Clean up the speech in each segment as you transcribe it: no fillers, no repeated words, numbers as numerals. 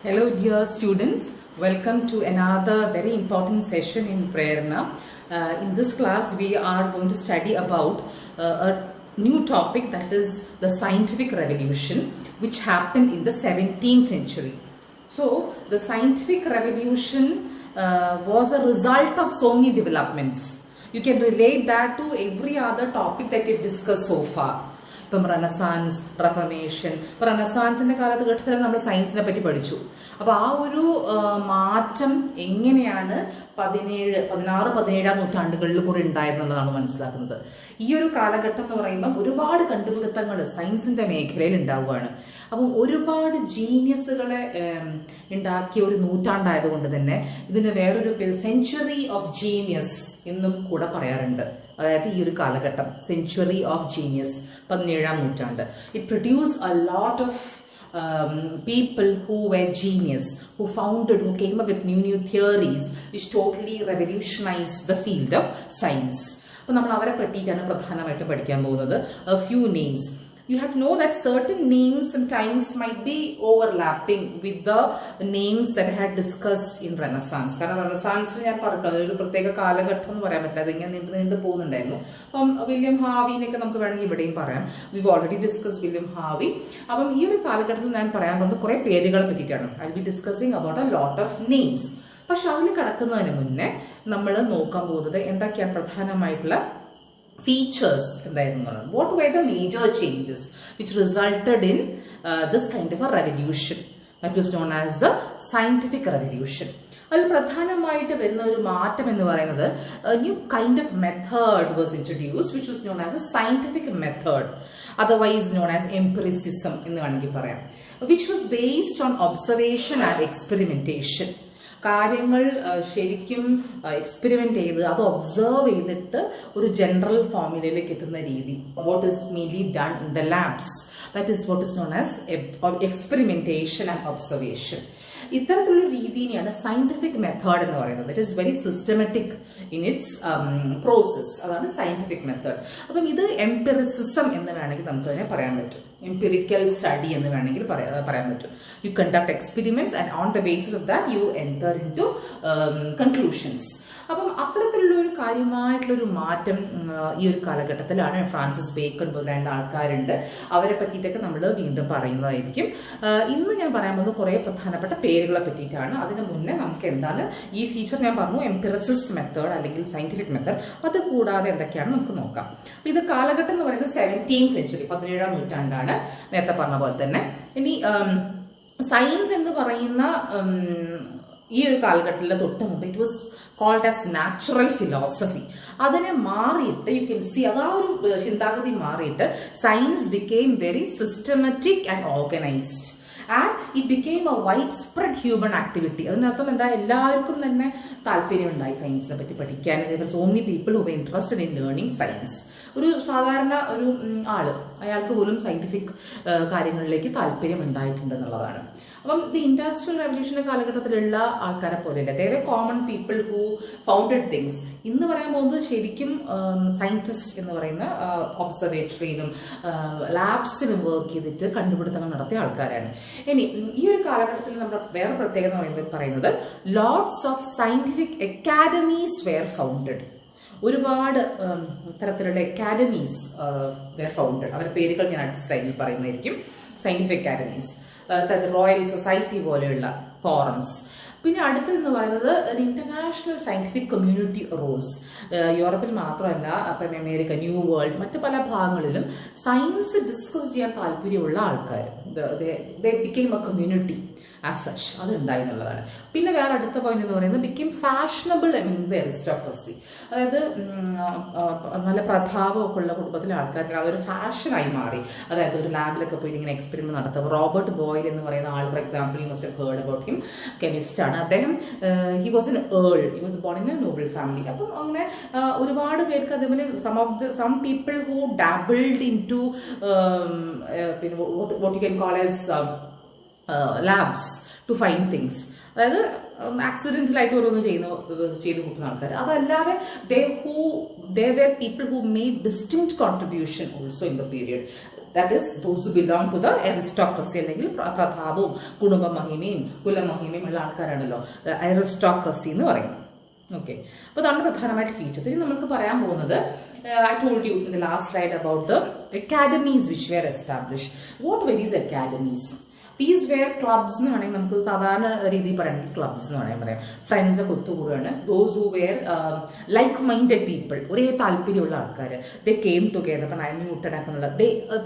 Hello dear students, welcome to another very important session in Prerna. In this class we are going to study about a new topic, that is the scientific revolution which happened in the 17th century. So the scientific revolution was a result of so many developments. You can relate that to every other topic that we've discussed so far. Renaissance, Reformation. Renaissance in the കാലഘട്ടത്തിൽ നമ്മൾ സയൻസിനെ പറ്റി പഠിച്ചു. അപ്പോൾ ആ ഒരു മാറ്റം എങ്ങനെയാണ് 16-17 നൂറ്റാണ്ടുകളിൽ കൂടെ ഉണ്ടായിരുന്നതാണ് മനസ്സിലാക്കുന്നത്. ഈ ഒരു കാലഘട്ടം എന്ന് പറയുമ്പോൾ ഒരുപാട് കണ്ടുപിടുത്തങ്ങൾ സയൻസിന്റെ മേഖലയിൽ ഉണ്ടാവുകയാണ്. അപ്പോൾ ഒരുപാട് ജീനിയസുകളെ ഉണ്ടാക്കിയ ഒരു നൂറ്റാണ്ടായതുകൊണ്ട് തന്നെ ഇതിന് വേറൊരു പേര് സെഞ്ചുറി ഓഫ് ജീനിയസ് എന്നും കൂടെ പറയാറുണ്ട്. അതായത് ഈ ഒരു കാലഘട്ടം സെഞ്ചുറി ഓഫ് ജീനിയസ് 17ാം നൂറ്റാണ്ട്. It produce A lot of people who were genius, who came up with new theories which totally revolutionized the field of science. അപ്പോൾ നമ്മൾ അവരെ പറ്റിയിട്ടാണ് പ്രധാനമായിട്ട് പഠിക്കാൻ പോകുന്നത്. A few names. You have to know that certain names sometimes might be overlapping with the names that I had discussed in Renaissance. കാരണം റെനസാൻസിൽ ഞാൻ പറഞ്ഞു അതൊരു പ്രത്യേക കാലഘട്ടം എന്ന് പറയാൻ പറ്റില്ല, അതിങ്ങനെ നീണ്ടു പോകുന്നുണ്ടായിരുന്നു. അപ്പം വില്യം ഹാവിനെയൊക്കെ നമുക്ക് വേണമെങ്കിൽ ഇവിടെയും പറയാം. We've already discussed William Harvey. അപ്പം ഈ ഒരു കാലഘട്ടത്തിൽ ഞാൻ പറയാൻ പോകുന്നത് കുറെ പേരുകളെ പറ്റിയിട്ടാണ്. I'll be discussing about a lot of names. പക്ഷെ അതിൽ കടക്കുന്നതിന് മുന്നേ നമ്മൾ നോക്കാൻ പോകുന്നത് എന്തൊക്കെയാണ് പ്രധാനമായിട്ടുള്ള features. What were the major changes which resulted in this kind of a revolution that was known as the scientific revolution? അതിൽ പ്രധാനമായിട്ട് വരുന്ന ഒരു മാറ്റം എന്ന് പറയുന്നത് a new kind of method was introduced which was known as a scientific method, otherwise known as empiricism എന്ന് വേണമെങ്കിൽ പറയാം, which was based on observation and experimentation. കാര്യങ്ങൾ ശരിക്കും എക്സ്പെരിമെന്റ് ചെയ്ത് അത് ഒബ്സർവ് ചെയ്തിട്ട് ഒരു ജനറൽ ഫോർമുലയിലേക്ക് എത്തുന്ന രീതി. What is mainly done in the labs, that is what is known as experimentation and observation. ഇത്തരത്തിലുള്ള രീതിയാണ് സയന്റിഫിക് മെത്തേഡ് എന്ന് പറയുന്നത്. It is very systematic in its process. അതാണ് സയന്റിഫിക് മെത്തേഡ്. അപ്പം ഇത് എംപിറിസിസം എന്ന് വേണമെങ്കിൽ നമുക്ക് തന്നെ പറയാൻ പറ്റും. എംപിറിക്കൽ സ്റ്റഡി എന്ന് വേണമെങ്കിൽ പറയാൻ പറ്റും. You conduct experiments and on the basis of that you enter into conclusions. അപ്പം അത്തരത്തിലുള്ള ഒരു കാര്യമായിട്ടുള്ള ഒരു മാറ്റം ഈ ഒരു കാലഘട്ടത്തിലാണ്. ഫ്രാൻസിസ് ബേക്കൺ പോലുള്ള ആൾക്കാരുണ്ട്, അവരെ പറ്റിയിട്ടൊക്കെ നമ്മൾ വീണ്ടും പറയുന്നതായിരിക്കും. ഇന്ന് ഞാൻ പറയാൻ പോകുന്നത് കുറെ പ്രധാനപ്പെട്ട പേരുകളെ പറ്റിയിട്ടാണ്. അതിന് മുന്നേ നമുക്ക് എന്താണ് ഈ ഫീച്ചർ ഞാൻ പറഞ്ഞു, എംപിറിസിസ്റ്റ് മെത്തേഡ് അല്ലെങ്കിൽ സയന്റിഫിക് മെത്തേഡ്. അത് കൂടാതെ എന്തൊക്കെയാണ് നമുക്ക് നോക്കാം. ഇത് കാലഘട്ടം എന്ന് പറയുന്നത് 17th സെഞ്ചുറി, 17ാം നൂറ്റാണ്ടാണ്, നേരത്തെ പറഞ്ഞ പോലെ തന്നെ. ഇനി സയൻസ് എന്ന് പറയുന്ന ഈ ഒരു കാലഘട്ടത്തിലെ തൊട്ട് മുമ്പ് it was called as natural philosophy. അതിനെ മാറിയിട്ട് യു കെൻ സി അത് ആ ഒരു ചിന്താഗതി മാറിയിട്ട് science became very systematic and organised and it became a widespread human activity. അതിനർത്ഥം എന്താ, എല്ലാവർക്കും തന്നെ താല്പര്യം ഉണ്ടായി സയൻസിനെ പറ്റി പഠിക്കാൻ. So many people who were interested in learning science. ഒരു സാധാരണ ഒരു ആള് അയാൾക്ക് പോലും സയന്റിഫിക് കാര്യങ്ങളിലേക്ക് താല്പര്യം ഉണ്ടായിട്ടുണ്ടെന്നുള്ളതാണ്. അപ്പം ദി ഇൻഡസ്ട്രിയൽ റെവല്യൂഷന്റെ കാലഘട്ടത്തിലുള്ള ആൾക്കാരെ പോലെയല്ല, they common people who founded things. ഇന്ന് പറയാൻ പോകുന്നത് ശരിക്കും സയന്റിസ്റ്റ് എന്ന് പറയുന്ന ഒബ്സർവേറ്ററിയിലും ലാബ്സിലും വർക്ക് ചെയ്തിട്ട് കണ്ടുപിടുത്തങ്ങൾ നടത്തിയ ആൾക്കാരാണ്. ഇനി ഈ ഒരു കാലഘട്ടത്തിൽ നമ്മുടെ വേറെ പ്രത്യേകത പറയുന്നത് lots of scientific academies were founded. ഒരുപാട് തരത്തിലുള്ള അക്കാഡമീസ് വെയർ ഫൗണ്ടഡ്. അവരുടെ പേരുകൾ ഞാൻ അടുത്ത സ്ലൈഡിൽ പറയുന്നതായിരിക്കും. സയന്റിഫിക് അക്കാഡമീസ്, റോയൽ സൊസൈറ്റി പോലെയുള്ള ഫോറംസ്. പിന്നെ അടുത്തെന്ന് പറയുന്നത് ഇന്റർനാഷണൽ സയന്റിഫിക് കമ്മ്യൂണിറ്റി റോസ്. യൂറോപ്പിൽ മാത്രമല്ല, അപ്പം അമേരിക്ക, ന്യൂ വേൾഡ്, മറ്റു പല ഭാഗങ്ങളിലും സയൻസ് ഡിസ്കസ് ചെയ്യാൻ താല്പര്യമുള്ള ആൾക്കാർ, ദേ became A community as such. അത് ഉണ്ടായി എന്നുള്ളതാണ്. പിന്നെ വേറെ അടുത്ത പോയിന്റ് എന്ന് പറയുന്നത് became fashionable among the aristocracy. അതായത് നല്ല പ്രതാപമൊക്കെ ഉള്ള കുടുംബത്തിലെ ആൾക്കാർക്ക് അതൊരു ഫാഷനായി മാറി. അതായത് ഒരു ലാബിലൊക്കെ പോയി ഇങ്ങനെ എക്സ്പെരിമെന്റ് നടത്തും. റോബർട്ട് ബോയിൽ എന്ന് പറയുന്ന ആൾ, for example, you must have heard about him, chemist ആണ് അദ്ദേഹം. He was an earl, he was born in a noble family. അപ്പം അങ്ങനെ ഒരുപാട് പേർക്ക് അതേപോലെ some people who dabbled in to പിന്നെ what you can call as labs to find things. അതായത് ആക്സിഡന്റലായിട്ട് ഓരോന്ന് ചെയ്ത് കൂട്ടുന്ന ആൾക്കാർ. അതല്ലാതെ they were people who made distinct contribution also in the period. that is those who belong to the aristocracy അല്ലെങ്കിൽ പ്രതാപവും കുടുംബ മഹിമയും കുലമഹിമയും ഉള്ള ആൾക്കാരാണല്ലോ aristocracy എന്ന് പറയുന്നത്. ഓക്കെ, അപ്പോൾ അതാണ് പ്രധാനമായിട്ട് ഫീച്ചേഴ്സ്. ഇനി നമുക്ക് പറയാൻ പോകുന്നത് I told you in the last slide about the academies which were established. What were these academies? These were clubs എന്ന് വേണമെങ്കിൽ നമുക്ക് സാധാരണ രീതിയിൽ പറയുന്നത് ക്ലബ്സ് എന്ന് വേണമെങ്കിൽ പറയാം. ഫ്രണ്ട്സ് ഒക്കെ ഒത്തുകൂടുകയാണ്. Those who were like minded people, ഒരേ താല്പര്യമുള്ള ആൾക്കാർ. They came together. ഇപ്പം ന്യൂട്ടൺ ആക്കുന്നുള്ള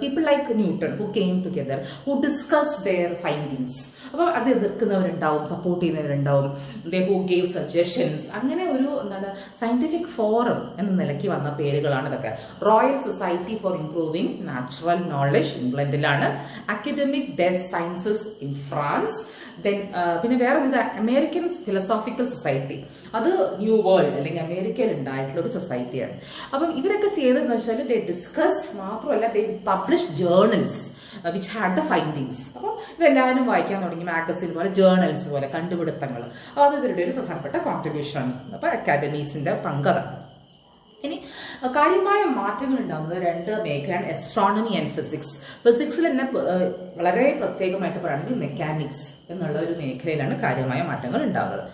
people like Newton who came together who discuss their findings. അപ്പോൾ അത് എതിർക്കുന്നവരുണ്ടാവും, സപ്പോർട്ട് ചെയ്യുന്നവരുണ്ടാവും, ദേ ഹു ഗേവ് സജഷൻസ്. അങ്ങനെ ഒരു എന്താണ് സയന്റിഫിക് ഫോറം എന്ന നിലയ്ക്ക് വന്ന പേരുകളാണ് ഇതൊക്കെ. Royal Society for Improving Natural Knowledge ഇംഗ്ലണ്ടിലാണ്. Academie des Sciences in France. Then പിന്നെ വേറെ ഇത് അമേരിക്കൻ ഫിലോസോഫിക്കൽ സൊസൈറ്റി, അത് ന്യൂ വേൾഡ് അല്ലെങ്കിൽ അമേരിക്കയിൽ ഉണ്ടായിട്ടുള്ള ഒരു സൊസൈറ്റിയാണ്. അപ്പം ഇവരൊക്കെ ചെയ്തതെന്ന് വെച്ചാൽ ദേ ഡിസ്കസ് മാത്രമല്ല they publish journals which had the findings. അപ്പോൾ ഇതെല്ലാവരും വായിക്കാൻ തുടങ്ങി. മാഗസിൻ പോലെ ജേർണൽസ് പോലെ കണ്ടുപിടുത്തങ്ങൾ. അത് ഇവരുടെ ഒരു പ്രധാനപ്പെട്ട കോൺട്രിബ്യൂഷൻ ആണ്. അപ്പോൾ അക്കാഡമീസിന്റെ പങ്കത. ഇനി കാര്യമായ മാറ്റങ്ങൾ ഉണ്ടാകുന്നത് രണ്ട് മേഖലയാണ്, എസ്ട്രോണമി ആൻഡ് ഫിസിക്സ്. ഫിസിക്സിൽ തന്നെ വളരെ പ്രത്യേകമായിട്ട് പറയുകയാണെങ്കിൽ മെക്കാനിക്സ് എന്നുള്ള ഒരു മേഖലയിലാണ് കാര്യമായ മാറ്റങ്ങൾ ഉണ്ടാകുന്നത്.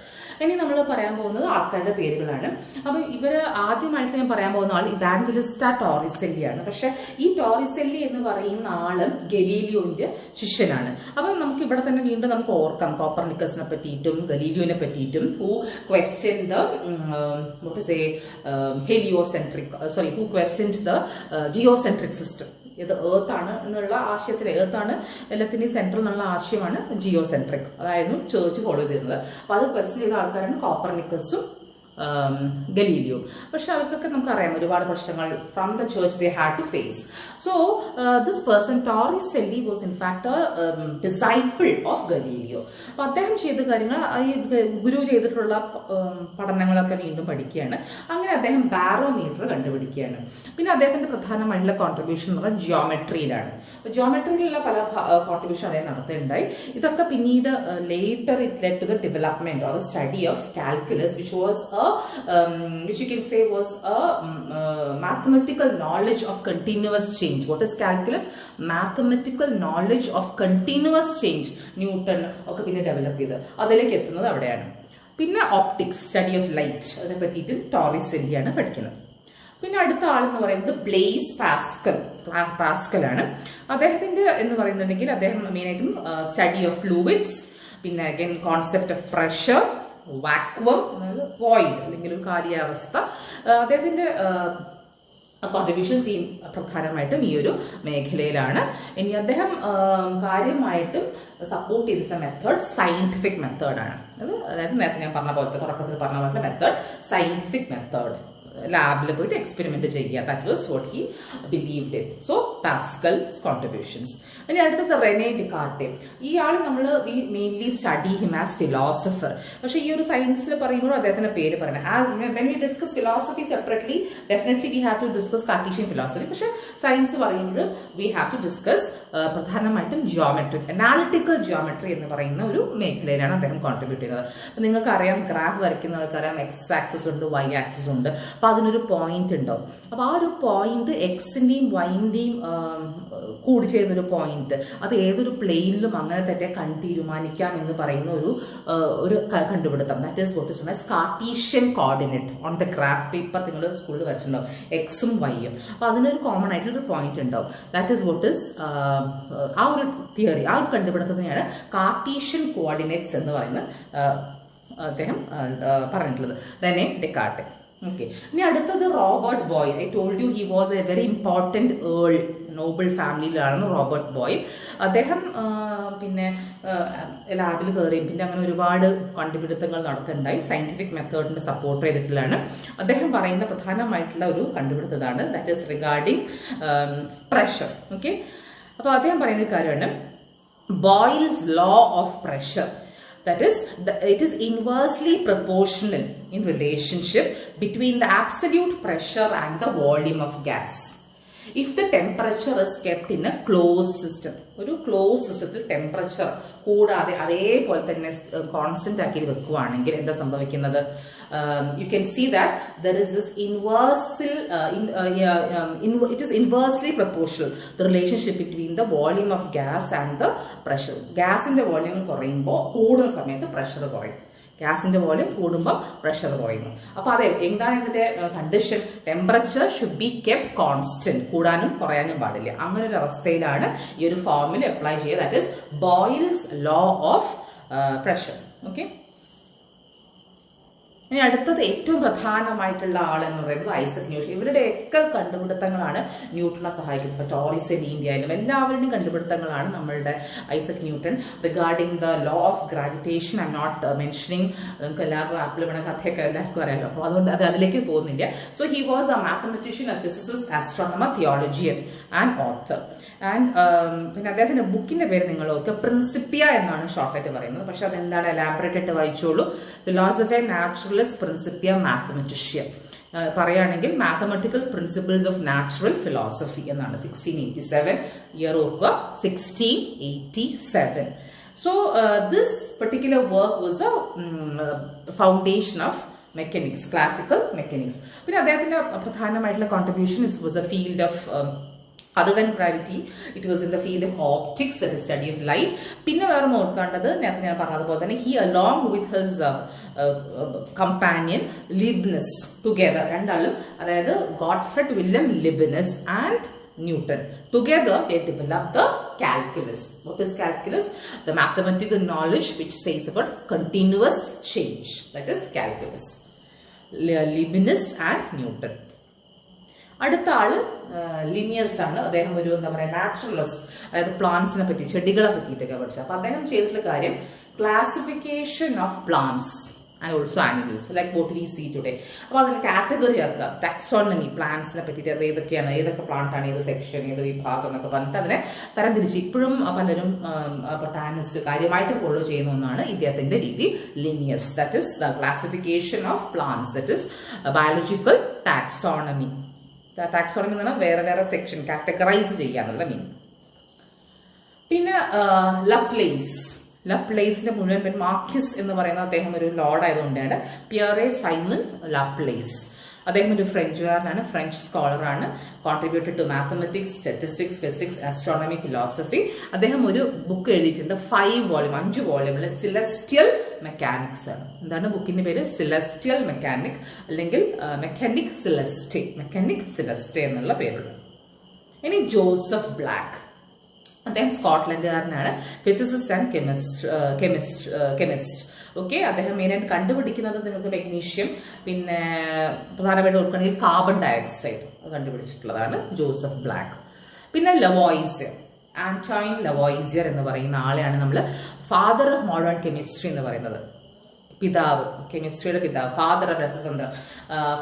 ഇനി നമ്മൾ പറയാൻ പോകുന്നത് ആൾക്കാരുടെ പേരുകളാണ്. അപ്പൊ ഇവര് ആദ്യമായിട്ട് ഞാൻ പറയാൻ പോകുന്ന ആൾ ഇവാഞ്ചലിസ്റ്റ ടോറിസെല്ലിയാണ്. പക്ഷെ ഈ ടോറിസെല്ലി എന്ന് പറയുന്ന ആളും ഗലീലിയോന്റെ ശിഷ്യനാണ്. അപ്പം നമുക്ക് ഇവിടെ തന്നെ വീണ്ടും നമുക്ക് ഓർക്കാം കോപ്പർനിക്കസിനെ പറ്റിയിട്ടും ഗലീലിയോനെ പറ്റിയിട്ടും. Who question the who question the geocentric system. ഇത് എർത്ത് ആണ് എന്നുള്ള ആശയത്തിൽ, എർത്താണ് എല്ലാത്തിന്റെയും സെൻട്രൽ എന്നുള്ള ആശയമാണ് ജിയോസെൻട്രിക്. അതായിരുന്നു ചേർച്ച് ഫോളോ ചെയ്തിരുന്നത്. അപ്പൊ അത് ക്വസ്റ്റ്യൻ ചെയ്ത ആൾക്കാരാണ് കോപ്പർനിക്കസും ഗലീലിയോ. പക്ഷെ അവർക്കൊക്കെ നമുക്കറിയാം ഒരുപാട് പ്രശ്നങ്ങൾ from the church they had to face. So this person Torricelli was in fact disciple of Galileo. അപ്പൊ അദ്ദേഹം ചെയ്ത കാര്യങ്ങൾ ഈ ഗുരു ചെയ്തിട്ടുള്ള പഠനങ്ങളൊക്കെ വീണ്ടും പഠിക്കുകയാണ്. അങ്ങനെ അദ്ദേഹം ബാരോമീറ്റർ കണ്ടുപിടിക്കുകയാണ്. പിന്നെ അദ്ദേഹത്തിന്റെ പ്രധാനമായിട്ടുള്ള കോൺട്രിബ്യൂഷൻ എന്ന് പറഞ്ഞാൽ ജിയോമെട്രിയിലാണ്. ജിയോമെട്രിയിലുള്ള പല കോൺട്രിബ്യൂഷൻ അദ്ദേഹം നടത്തുകയുണ്ടായി. ഇതൊക്കെ പിന്നീട് later it led to the development or study of calculus which was which you can say was a mathematical knowledge of continuous change. What is calculus? Mathematical knowledge of continuous change. Newton ഒക്കെ പിന്നെ develop ചെയ്ത് അതിലേക്ക് എത്തുന്നത് അവിടെയാണ്. പിന്നെ optics, study of light, അതിനെ പറ്റിയിട്ട് ടോറിസെല്ലിയാണ് പഠിക്കുന്നത്. പിന്നെ അടുത്ത ആളെന്ന് പറയുന്നത് ബ്ലേസ് പാസ്കൽ ആണ്. അദ്ദേഹത്തിന്റെ എന്ന് പറയുന്നുണ്ടെങ്കിൽ അദ്ദേഹം മെയിനായിട്ടും സ്റ്റഡി ഓഫ് ഫ്ലൂയിഡ്സ്, പിന്നെ again concept of pressure, vacuum, void അല്ലെങ്കിൽ ഒരു കാര്യാവസ്ഥ. അദ്ദേഹത്തിന്റെ കോൺട്രിബ്യൂഷൻസ് ഈ പ്രധാനമായിട്ടും ഈ ഒരു മേഖലയിലാണ്. ഇനി അദ്ദേഹം കാര്യമായിട്ടും സപ്പോർട്ട് ചെയ്തിട്ടുള്ള മെത്തേഡ് സയന്റിഫിക് മെത്തേഡാണ്. അതായത് നേരത്തെ ഞാൻ പറഞ്ഞ പോലത്തെ തുടക്കത്തിൽ പറഞ്ഞ പോലത്തെ മെത്തേഡ് സയന്റിഫിക് മെത്തേഡ്, ലാബിൽ പോയിട്ട് എക്സ്പെരിമെന്റ് ചെയ്യുക. That was what he believed in. So Pascal's contributions. ഇനി അടുത്തത് റെനെ ഡിക്കാർട്ടെ. ഈ ആൾ നമ്മൾ mainly study him as philosopher. പക്ഷെ ഈ ഒരു സയൻസിൽ പറയുമ്പോഴും അദ്ദേഹത്തിന്റെ പേര് പറയണം. When we discuss philosophy separately definitely we have to discuss Cartesian philosophy. പക്ഷെ സയൻസ് പറയുമ്പോഴും വി ഹാവ് ടു ഡിസ്കസ് പ്രധാനമായിട്ടും ജിയോമെട്രി, അനാലിറ്റിക്കൽ ജിയോമെട്രി എന്ന് പറയുന്ന ഒരു മേഖലയിലാണ് അദ്ദേഹം കോൺട്രിബ്യൂട്ട് ചെയ്തത്. അപ്പം നിങ്ങൾക്ക് അറിയാം, ഗ്രാഫ് വരയ്ക്കുന്നവർക്കറിയാം എക്സ് ആക്സിസ് ഉണ്ട്, വൈ ആക്സിസ് ഉണ്ട്. അപ്പൊ അതിനൊരു പോയിന്റ് ഉണ്ടാവും. അപ്പൊ ആ ഒരു പോയിന്റ് എക്സിന്റെയും വൈന്റെയും കൂടി ചെയ്യുന്നൊരു പോയിന്റ്, അത് ഏതൊരു പ്ലെയിനിലും അങ്ങനെ തന്നെ തീരുമാനിക്കാം എന്ന് പറയുന്ന ഒരു കണ്ടുപിടുത്തം. That is what is known as Cartesian coordinate on the graph paper. നിങ്ങൾ സ്കൂളിൽ വരച്ചിട്ടുണ്ടാവും എക്സും വൈയും. അപ്പൊ അതിനൊരു കോമൺ ആയിട്ടുള്ളൊരു പോയിന്റ് ഉണ്ടാവും. ദാറ്റ് ഈസ് വാട്ട് ഇസ് ആ ഒരു തിയറി, ആ ഒരു കണ്ടുപിടുത്തത്തിനെയാണ് കാർട്ടീഷ്യൻ കോർഡിനേറ്റ്സ് എന്ന് പറയുന്നത് അദ്ദേഹം പറഞ്ഞിട്ടുള്ളത്. റെനെ ഡിക്കാർട്ടെ. ഓക്കെ, ഇനി അടുത്തത് Robert Boyle. I told you he was a very important earl, noble ഫാമിലിയിലാണ് റോബർട്ട് ബോയിൽ. അദ്ദേഹം പിന്നെ ലാബിൽ കയറിയും പിന്നെ അങ്ങനെ ഒരുപാട് കണ്ടുപിടുത്തങ്ങൾ നടത്തുന്നുണ്ടായി. സയന്റിഫിക് മെത്തേഡിന്റെ സപ്പോർട്ട് ചെയ്തിട്ടുള്ളതാണ്. അദ്ദേഹം പറയുന്ന പ്രധാനമായിട്ടുള്ള ഒരു കണ്ടുപിടുത്തതാണ് that is regarding pressure. Okay, അപ്പൊ അദ്ദേഹം പറയുന്ന കാര്യമാണ് Boyle's law of pressure. That is, it is inversely proportional in relationship between the absolute pressure and the volume of gas. If the temperature is kept in a closed system, ഒരു close സിസ്റ്റത്തിൽ temperature കൂടാതെ അതേപോലെ തന്നെ constant ആക്കി വെക്കുകയാണെങ്കിൽ എന്താ സംഭവിക്കുന്നത്? you can see that there is this it is inversely proportional, the relationship between the volume of gas and the pressure. Gas in the volume കുറയുമ്പോൾ കൂടുന്ന സമയത്ത് പ്രഷർ കുറയും. ഗ്യാസിന്റെ വോളിയം കൂടുമ്പോൾ പ്രഷർ കുറയുന്നു. അപ്പൊ അതെ, എന്താണ് ഇതിന്റെ condition? Temperature should be kept constant, കൂടാനും കുറയാനും പാടില്ല. അങ്ങനെ ഒരു അവസ്ഥയിലാണ് ഈ ഒരു ഫോർമുല അപ്ലൈ ചെയ്യുക. That is boils law of pressure. Okay, ഇനി അടുത്തത് ഏറ്റവും പ്രധാനമായിട്ടുള്ള ആളെന്ന് പറയുന്നത് ഐസക് ന്യൂട്ടൺ. ഇവരുടെയൊക്കെ കണ്ടുപിടുത്തങ്ങളാണ് ന്യൂട്ടനെ സഹായിക്കുന്നത്. ഇപ്പൊ ടോറിസ് ഇന്ത്യയിലും എല്ലാവരുടെയും കണ്ടുപിടുത്തങ്ങളാണ് നമ്മളുടെ Isaac Newton. Regarding the law of gravitation I'm not mentioning, നമുക്ക് എല്ലാവർക്കും ആപ്പിൾ വീണ കഥയൊക്കെ എല്ലാവർക്കും അറിയാലോ, അപ്പോൾ അതുകൊണ്ട് അതിലേക്ക് പോകുന്നില്ല. So he was a mathematician, a physicist, astronomer, theologian and author. And പിന്നെ അദ്ദേഹത്തിന്റെ ബുക്കിന്റെ പേര് നിങ്ങൾ ഓർക്കുക, പ്രിൻസിപ്പിയ എന്നാണ് ഷോർട്ടായിട്ട് പറയുന്നത്. പക്ഷെ അതെന്താണ്, എലാബറേറ്റ് ആയിട്ട് വായിച്ചോളൂ. Philosophy naturalist Principia mathematician. പറയുകയാണെങ്കിൽ mathematical principles of natural philosophy എന്നാണ്. 1687 ഇയർ ഓർക്കുക, 1687. So this particular work was a foundation of mechanics, classical mechanics. പിന്നെ അദ്ദേഹത്തിന്റെ പ്രധാനമായിട്ടുള്ള contribution was a field of other than gravity, it was in the field of optics, that is study of light. പിന്നെ വേറെ നോക്കേണ്ടത് നേരത്തെ ഞാൻ പറഞ്ഞതുപോലെ തന്നെ he along with his companion Leibniz together, രണ്ടാളും, അതായത് Gottfried Wilhelm Leibniz and Newton together, they developed the calculus. What is calculus? The mathematical knowledge which says about continuous change, that is calculus. Leibniz and Newton. അടുത്ത ആള് ലിനിയസ് ആണ്. അദ്ദേഹം ഒരു എന്താ പറയുക naturalist, അതായത് പ്ലാന്റ്സിനെ പറ്റി, ചെടികളെ പറ്റിയിട്ടൊക്കെ പഠിച്ചു. അപ്പൊ അദ്ദേഹം ചെയ്തിട്ടുള്ള കാര്യം classification of plants and also animals like what we see today. അപ്പൊ അതിന് കാറ്റഗറി ആക്കുക, ടാക്സോണമി, പ്ലാന്റ്സിനെ പറ്റിയിട്ട് അത് ഏതൊക്കെയാണ്, ഏതൊക്കെ പ്ലാന്റ് ആണ്, ഏത് സെക്ഷൻ, ഏത് വിഭാഗം എന്നൊക്കെ പറഞ്ഞിട്ട് അതിനെ തരംതിരിച്ച് ഇപ്പോഴും പലരും ബൊട്ടാനിസ്റ്റ് കാര്യമായിട്ട് ഫോളോ ചെയ്യുന്ന ഒന്നാണ് ഇദ്ദേഹത്തിന്റെ രീതി, ലിനിയസ്. That is the classification of plants, that is biological taxonomy. Taxonomy എന്ന് പറഞ്ഞാൽ വേറെ വേറെ സെക്ഷൻ കാറ്റഗറൈസ് ചെയ്യാന്നുള്ള മീൻ. പിന്നെ ലപ്ലേസിന്റെ മുഴുവൻ പേര് മാർക്വിസ് എന്ന് പറയുന്ന അദ്ദേഹം ഒരു ലോർഡ് ആയതുകൊണ്ടാണ് പിയറെ സൈമൺ ലപ്ലേസ്. അദ്ദേഹം ഒരു ഫ്രഞ്ചുകാരനാണ്, ഫ്രഞ്ച് സ്കോളറാണ്. Contributed to mathematics, statistics, physics, astronomy, philosophy. അദ്ദേഹം ഒരു ബുക്ക് എഴുതിയിട്ടുണ്ട്, 5 വോള്യൂമിലെ സിലസ്റ്റിയൽ മെക്കാനിക്സ് ആണ്. എന്താണ് ബുക്കിന്റെ പേര്? സിലസ്റ്റിയൽ മെക്കാനിക്, അല്ലെങ്കിൽ മെക്കാനിക് സിലസ്റ്റെ എന്നുള്ള പേരുള്ള. ഇനി ജോസഫ് ബ്ലാക്ക്, അദ്ദേഹം സ്കോട്ട്ലൻഡുകാരനാണ്, ഫിസിസിസ്റ്റ് ആൻഡ് കെമിസ്റ്റ്. ഓക്കെ, അദ്ദേഹം മെയിനായിട്ട് കണ്ടുപിടിക്കുന്നത് നിങ്ങൾക്ക് മെഗ്നീഷ്യം, പിന്നെ പ്രധാനമായിട്ട് ഓർക്കുകയാണെങ്കിൽ കാർബൺ ഡയോക്സൈഡ് കണ്ടുപിടിച്ചിട്ടുള്ളതാണ് ജോസഫ് ബ്ലാക്ക്. പിന്നെ ആന്റോയിൻ ലവോയിസിയർ എന്ന് പറയുന്ന ആളെയാണ് നമ്മൾ ഫാദർ ഓഫ് മോഡേൺ കെമിസ്ട്രി എന്ന് പറയുന്നത്. പിതാവ്, കെമിസ്ട്രിയുടെ പിതാവ്,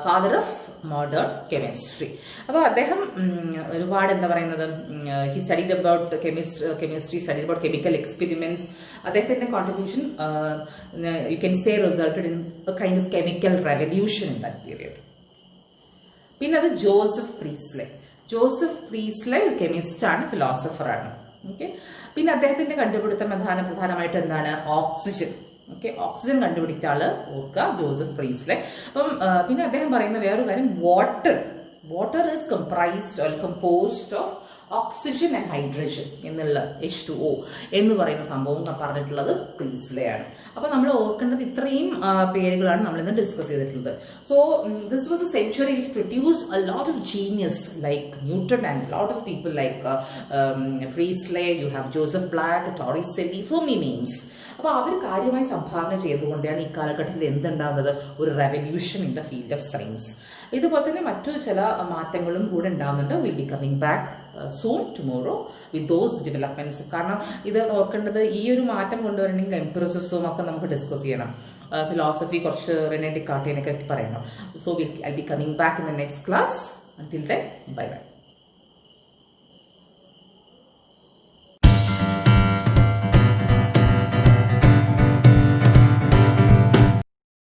ഫാദർ ഓഫ് മോഡേൺ കെമിസ്ട്രി. അപ്പൊ അദ്ദേഹം ഒരുപാട് എന്താ പറയുന്നത്, he studied about chemistry, studied about chemical experiments. അദ്ദേഹത്തിന്റെ contribution you can say resulted in a kind of chemical revolution in that period. പിന്നെ അത് ജോസഫ് പ്രീസ്ലെ ഒരു കെമിസ്റ്റ് ആണ്, ഫിലോസഫർ ആണ്. ഓക്കെ, പിന്നെ അദ്ദേഹത്തിന്റെ കണ്ടുപിടുത്തം പ്രധാനമായിട്ട് എന്താണ്? ഓക്സിജൻ. ഓക്കെ, ഓക്സിജൻ കണ്ടുപിടിച്ച ആള് ഓർക്കുക, ജോസഫ് പ്രീസ്ലെ. അപ്പം പിന്നെ അദ്ദേഹം പറയുന്ന വേറൊരു കാര്യം, water is composed of oxygen and hydrogen എന്നുള്ള H2O എന്ന് പറയുന്ന സംഭവം പറഞ്ഞിട്ടുള്ളത് പ്രീസ്ലെ ആണ്. അപ്പൊ നമ്മൾ ഓർക്കേണ്ടത് ഇത്രയും പേരുകളാണ് നമ്മൾ ഇന്ന് ഡിസ്കസ് ചെയ്തിട്ടുള്ളത്. So this was a century which produced a lot of genius like Newton and lot of people like Priestley, you have Joseph Black, Torricelli, so many names. അപ്പൊ അവർ കാര്യമായി സംഭാവന ചെയ്തുകൊണ്ടാണ് ഈ കാലഘട്ടത്തിൽ എന്തുണ്ടാകുന്നത്? ഒരു revolution in the field of science. ഇതുപോലെ തന്നെ മറ്റു ചില മാറ്റങ്ങളും കൂടെ ഉണ്ടാകുന്നുണ്ട്. Will be coming back soon tomorrow with those developments. കാരണം ഇത് ഓർക്കേണ്ടത്, ഈ ഒരു മാറ്റം കൊണ്ടുവരണമെങ്കിൽ എംപിറിസിസം ഒക്കെ നമുക്ക് ഡിസ്കസ് ചെയ്യണം. ഫിലോസഫി കുറച്ച് റെനെ ഡിക്കാർട്ടിനെ പറ്റി പറയണം. So I'll be coming back in the next class. Until then, bye bye.